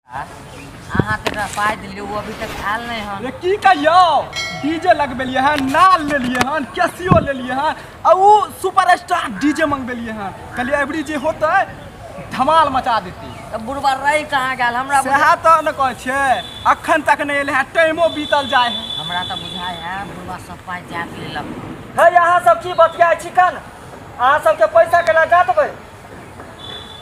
अहाँ तक पाई दिलिए वो अभी तक आयल नहीं हन। की कहियो डीजे लगबेलिए हन, नाल लेलिए हन, कैसियो लेलिए हन, और वो सुपरस्टार डीजे मंगबेलिए हन। कहलिए एवरी जे होते धमाल मचा देती। तब बुढ़वा रही कहाँ गया हमरा सेहा तो न कह छे अखन तक नहीं एले है, टाइमो बीतल जाए है। हमरा तो बुझाय है बुढ़वा सब पाई जात लेलक है। यहाँ सब की बतिया छिकन अहाँ सबके पैसा केला जा देबै।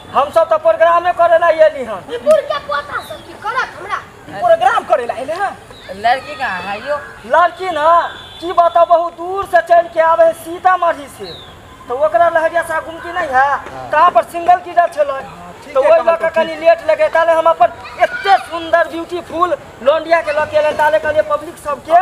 हम सब तो प्रोग्रामे करे ला एली हन। निपुर के पोता सब की करत हमरा प्रोग्राम करे ला एले हैं। लड़की कहाँ है यो? लड़की ना की बता बहुत दूर से चल के आवे सीतामढ़ी से, तो ओकरा लहरिया सा घूम की नहीं है कहाँ पर सिंगल की डर छल, तो वही लड़का कनी लेट लगे ताले हम अपन एते सुंदर ब्यूटीफुल लोंडिया के लके ले ताले कहलिए पब्लिक सब के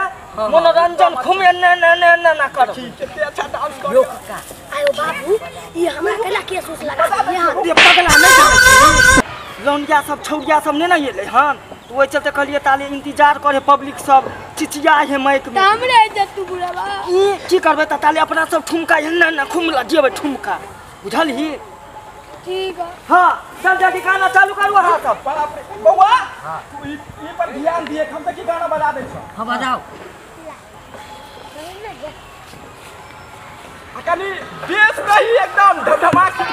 मनोरंजन घूमे न कर। कितने अच्छा डांस कर। यो का आयो बाबू ये हमरा केला केस उस लगा यहां ये पगला नहीं जाने लोंडिया सब छौड़िया सब ने नहीं एले हन, तो वही चलते कहलिए ताले इंतजार करे पब्लिक सब चिचिया है माइक में। हमरे इज्जत तू बुढ़वा ई की करबे त ताले अपना सब ठुमका न घूम लगिए ठुमका बुझल ही। ठीक है हां चल जल्दी गाना चालू करू हां सब। बाप रे बउआ तू ई पर ध्यान दिए, हम तक की गाना बजा दे छ। हां बजाओ। कनी देश नहीं एकदम धमधमाके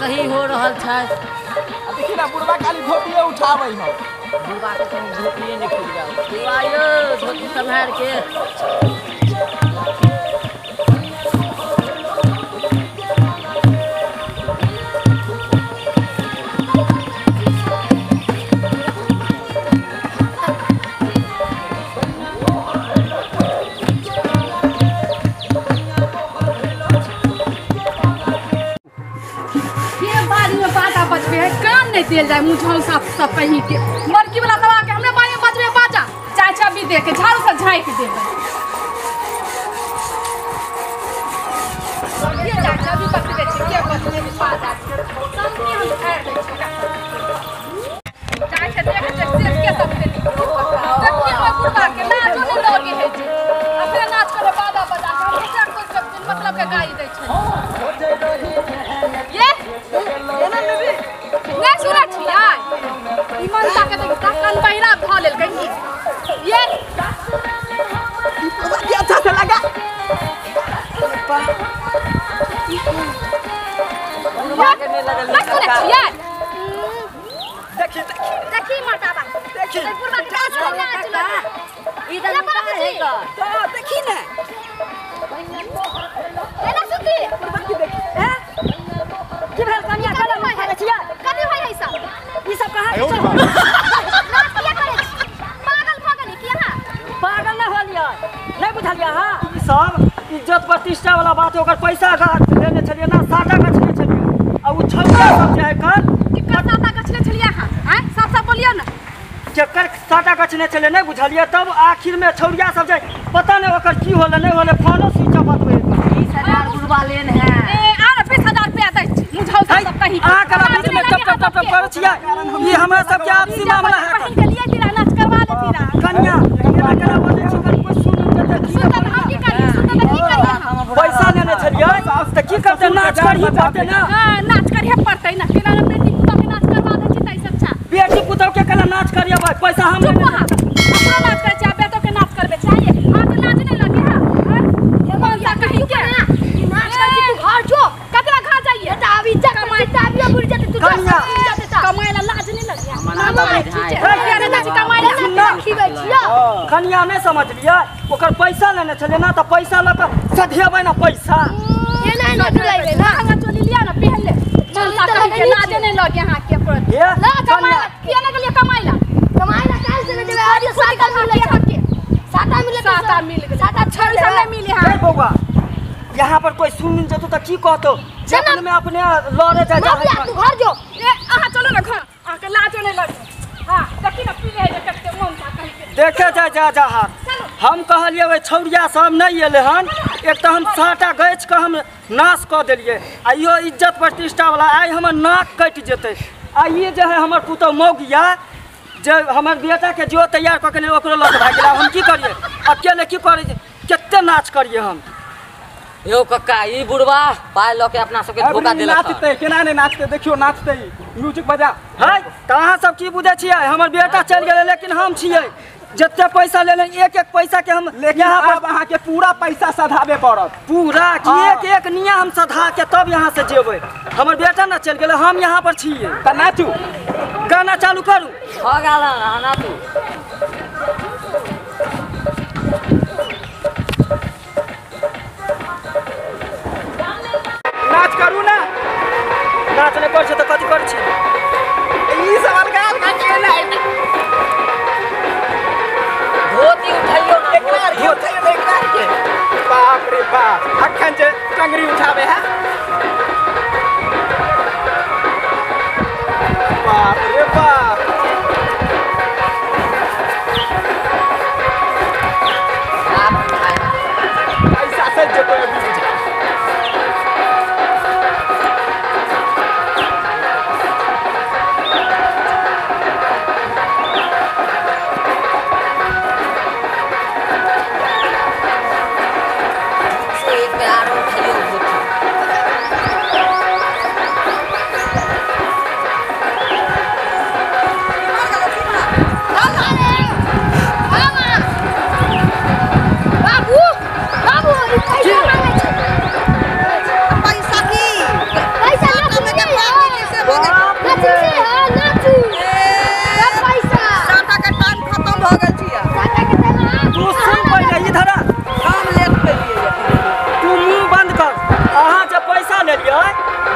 सही हो रहल छै। देखी ना बुढ़वा खाली धोतिए उठाबै है। बुढ़वा के संग धोतिए नहीं खुल जाओ। तू आयो धोती संभाल के। काम नहीं दिल जाए मुझे सब कहीं के मरकी वाला दवा के हमने बारे में बजबे बाजा चाय छबी दे के झाड़ू से झाई के दे ये चाय छबी पकड़ दे के बजबे बाजा सब के हम खैर दे चाय से देख के सब दे तब के हो बुढ़ा के ना जो नहीं लोगे है जी अपने नाच करे बाजा बजा हम क्या कोई मतलब के गाई दे ये ना नहीं सुना छिया ईमान ताके तो कान बहिरा ध लेल कहीं ये ये अच्छा से लगा। ना सुना छिया देखी देखी माताबा देखी पूरा डांस करना चला इधर पर है तो देखी ना है ना सुती बाकी देखी हैं की भेल कनिया चल मैं करे छिया कभी भाई ऐसा ई सब कहां आयो से नाच किया करे पागल पागल की हां पागल न होलिया नहीं बुझलिया हां ई सब इज्जत प्रतिष्ठा वाला बात है। ओकर पैसा का लेने छलिए ना साटा गछने छलिए आ उ छौड़ा सब जे है कर किकर साटा गछने छलिए हां हैं सब बोलियो ना जेकर साटा गछने छले नहीं बुझलिए। तब आखिर में छौड़िया सब जे पता नहीं ओकर की होले नहीं होले फोनो स्विच ऑफ बतवे 20,000 बुढ़वा लेन है। ए आ 20,000 रुपया दै छी मुझौ सब कहीं आ करा बीच में टप कर छिया ये हमरा सब के आपसी मामला है। कहीं के लिए तिरा नाच करवा ले तिरा कन्या केना केना बोले छी कर कोई सुन जते की सुन हम की करिए सुन की करिए पैसा लेने छलिए त की करते नाच करही पड़ते ना। हां नाच करिए पड़ते ना केना बेटी पुतौ के नाच करवा दे छी तै अच्छा बेटी पुतौ के केना नाच करिए भाई पैसा हम चुप रहा अपना नाच करे चाहे बेटो के नाच करबे चाहिए हां तो नाच नहीं लगे हां ये मौका कहीं के नाच कर तू घर जो कतरा घर जाइए दावी जग कमाई दावी बुढ़ जाते तू कमाई ला लाज नहीं लगे मना तो बैठाए। कमाई ला पीबै छियै कनिया नहीं समझलिए ओकर पैसा लेने चले ना तो पैसा लऽ कऽ सधेबै ना पैसा ये नहीं ना दिलेबै ना लहंगा चोली लिया ना पहन ले चलता कहीं के लाजे नहीं लगे यहाँ के पर ये ना कमाई किया ना के लिए कमाई ला काल से देबै आज साटा मिले के साटा मिले साटा मिल गए साटा छड़ सब नहीं मिले हे हां बौआ यहाँ पर कोई सुन जतो तो की कहतो जखन में अपने लड़े जा तू घर जो ए आहा चलो ना घर आके लाजे नहीं लगे हां देखी ना पीले है कते मन था कहीं के देखे जा हम कहलिए वे छौरिया सब नहीं एले हन एक तो हम साटा गच के हम नाश कर देलिए आ यो इज्जत प्रतिष्ठा वाला आई हमर नाक कट जेते आ ये जे है हमर पुतो मौगिया जे हमर बेटा के जो तैयार क के ओकरो लग भाग गेला हम की करिए अकेले की करे केते नाच करिए हम यो कक्का ई बुढ़वा पाय ल के अपना सबके धोखा देलक नाचते केना नहीं नाचते देखियो नाचते म्यूजिक बजा है कहाँ सब की बुझे छियै हमर बेटा चल गेले लेकिन हम छियै जते पैसा ले एक पैसा के हम यहाँ पर अहाँ के पूरा पैसा सधाबे पड़त पूरा कि एक निया हम सधा के तब यहाँ से जेबै हमर बेटा ना चल गेले हम यहाँ पर छियै त नाचू गाना चालू करू हो गेल ना तू नाच करू ना नाच नहीं कर तो कथी कर छी ई सवाल गाल का केना धोती उठाइयो ना एकरा के बाप रे बाप अखन जे टंगरी उठावे है बाप रे बाप ऐसा से जो कोई अभी बुझा एक में आरो उठाइयो धोती बाबू बाबू ई पैसा मांगे छै पैसा की पैसा साटा में के पानी से हो गए नाचू हां नाचू सब पैसा साटा के टाइम खत्म हो गेल छियै साटा के टाइम तू सुन पहले इधर हम लेट पेलिए तू मुंह बंद कर अहाँ जे पैसा लेलिए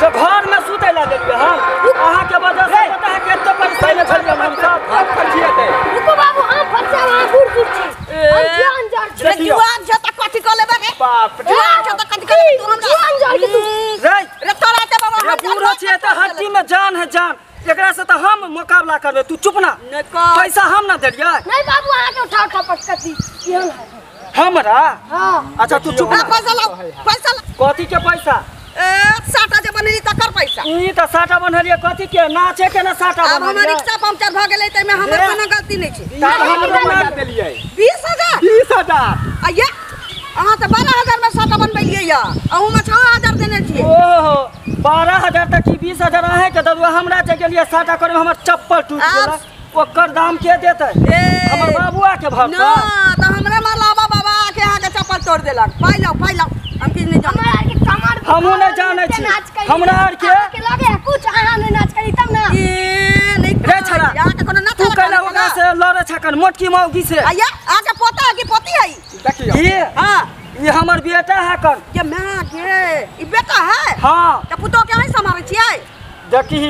जो घर में सुते ला देलिए हम अहाँ के वजह से पता है केते पैसा ले छलिए हम सब खर्चिए दे रुको बाबू हम फंसा वहां दूर दूर छी हम जान जा छी रे जुआन छ त कथि क लेबे रे बाप रे जुआन छ त कथि क लेबे तू हमरा जान जा की तू रे रे तोरा के बाबा रे बूढ़ो छियै त हड्डी में जान है जान एकरा से त हम मुकाबला करबे तू चुप ना पैसा हम ना देलिए नहीं बाबू आके उठा पटकती केहन है हमरा हां अच्छा तू चुप ना पैसा ला पैसा ला कथी के पैसा ए साटा जे बनली तकर पैसा ई त साटा बनलिए कथी के नाचे के ना साटा अब हमर बनलिए रिक्शा पंक्चर भ गेलै त में हमर कोनो गलती नहीं छै तार हम पैसा देलिए 20000 20000 आइए अहाँ त 12000 में साटा बनबेलिए या अहू में 6000 देने छियै ओहो 12000 तक की 20000 आहे के दरुआ हमरा जे गेलिए साटा करे में हमर चप्पल टूट गेल ओकर दाम के देतै हमर बाबुआ के भाव ना त हमरे मरलाबा बाबा के यहाँ के चप्पल तोड़ देलक पाइ लाओ हम किछ नहीं जान हमारा के कमर हमहू नहीं जाने छी हमरा आर के लगे कुछ अहाँ नहीं नाच करी तब ना ए नहीं रे छड़ा यहाँ के कोनो तू नथा कहला ओकरा से लड़े छकन मोटकी मौगी से आइए आके पोता है कि पोती है देखियो ये हां ये हमर बेटा है कर ये मां के ई बेटा है हां त पुतो के नहीं संभाले छियै देखी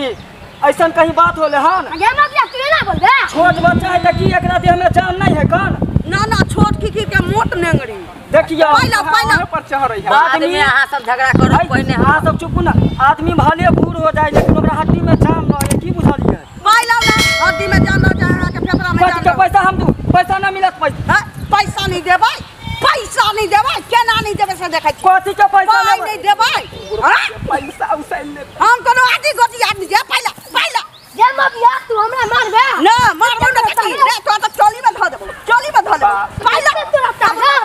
ऐसन कहीं बात होले हन ये मत या तू ना बोल बे छोट बच्चा है त की एकरा देह में जान नहीं है कन ना छोट की के मोट नेंगरी देखियो पाइला पर चढ़ रही है बाद में अहाँ सब झगड़ा करो पहिने अहाँ सब चुप ना आदमी भले बूढ़ हो जाए लेकिन ओकरा हड्डी में जान रहे की बुझलिए पाइला ना हड्डी में जान रहा है के फेफड़ा में कथी के जान पैसा हम दू पैसा ना मिलत पैसा पैसा नहीं देबै पैसा नहीं देबै केना नहीं देबै से देखै छी कथी के पैसा पाइ लेबै नहीं देबै हां पैसा उसाइल ले हम कोनो आदि गोती आदमी जे पाइला ये मत या तू हमरा मारबे ना मारबो ना कथी रे तो त चोली में ध देबो पाइला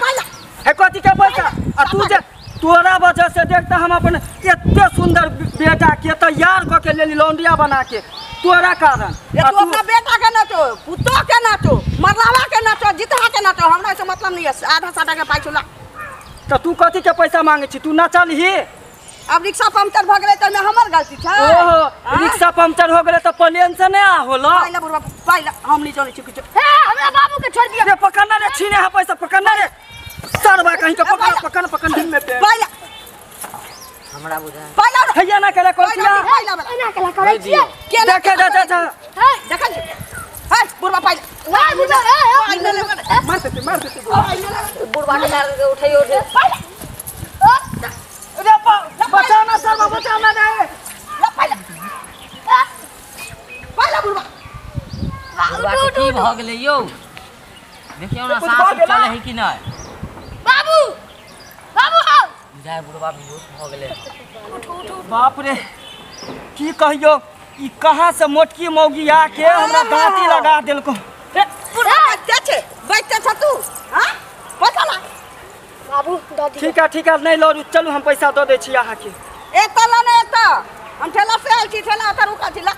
पाइला है कथी के पैसा आ तू जे तोरा वजह से देखता हम अपन एते सुंदर बेटा के तैयार क के लेली लौंडिया बना के तोरा कारण ये तू अपना बेटा के नाचो पुतो के नाचो मरलावा के नाचो जितहा के नाचो हमरा से मतलब नहीं है आधा साटा के पाइ चला त तू कथी के पैसा मांगे छी तू ना चलही अब रिक्शा पंक्चर भ गेलै त हमर गलती छै ओहो रिक्शा पंक्चर हो गेलै त प्लेन से नै आ होलो पाइला बुढ़वा पाइला हम नहीं जाने छी कुछ हे हमरा बाबू के छोड़ दिया। रे पकड़ना रे, छीने है पैसा, पकड़ना रे सरवा कहीं का, पकड़ दिन में पे पहला हमरा बुझा पहला हैया ना करे कोचिया पहला वाला एना केला करे छियै। के देखे जा है देखा छी है बुढ़वा पहला वाह बुझा ए मार देते बुढ़वा के मार के उठाइयो उठे रे बचाना सरवा, बचाना रे पहला बुढ़वा बुढ़वा के की भ गेलै यौ देखियौ ना सांस चले है कि नहीं बाबू बाबू आओ। बुझाय बुढ़वा बेहोश भ गेलै बाप रे की कहियो ई कहां से मोटकी मौगी आके हमरा दांती लगा देलको। बुढ़वा क्या छे बैठते छ तू हां पता बाबू दादी ठीक है नहीं लो, चलू हम पैसा दे दै छी अहाँ के। एक तला नहीं एक हम ठेला से आइल छी, ठेला उतर रुका छी ला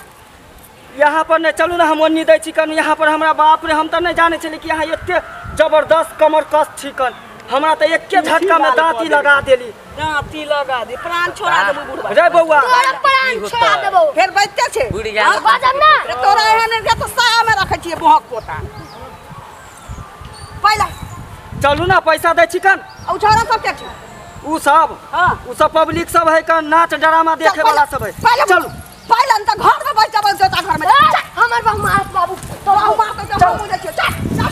यहाँ पर नहीं चलू ना, हम ओन्नी दै छी कन। यहाँ पर हमरा बाप रे हम तो नहीं जाने छली कि यहाँ एते जबरदस्त कमर कस छिकन। हमरा तो एके झटका में दांती लगा देली। दांती लगा दे, प्राण छोड़ा देबू बुढ़वा रे बउआ तोरा प्राण छोड़ा देबो। फिर बैठते छे बुढ़ी जा बाजब ना रे तोरा एहन के तो साया में रखे छी भोंक पोता पहला चलू ना, पैसा दै छी कन। औ छोरा सब के छी उ सब पब्लिक सब है कन, नाच ड्रामा देखे वाला सब है। चलू पहला त घर में बैठ जा, घर में हमर बाबू मार बाबू तोरा मार के हम मुझे चल चल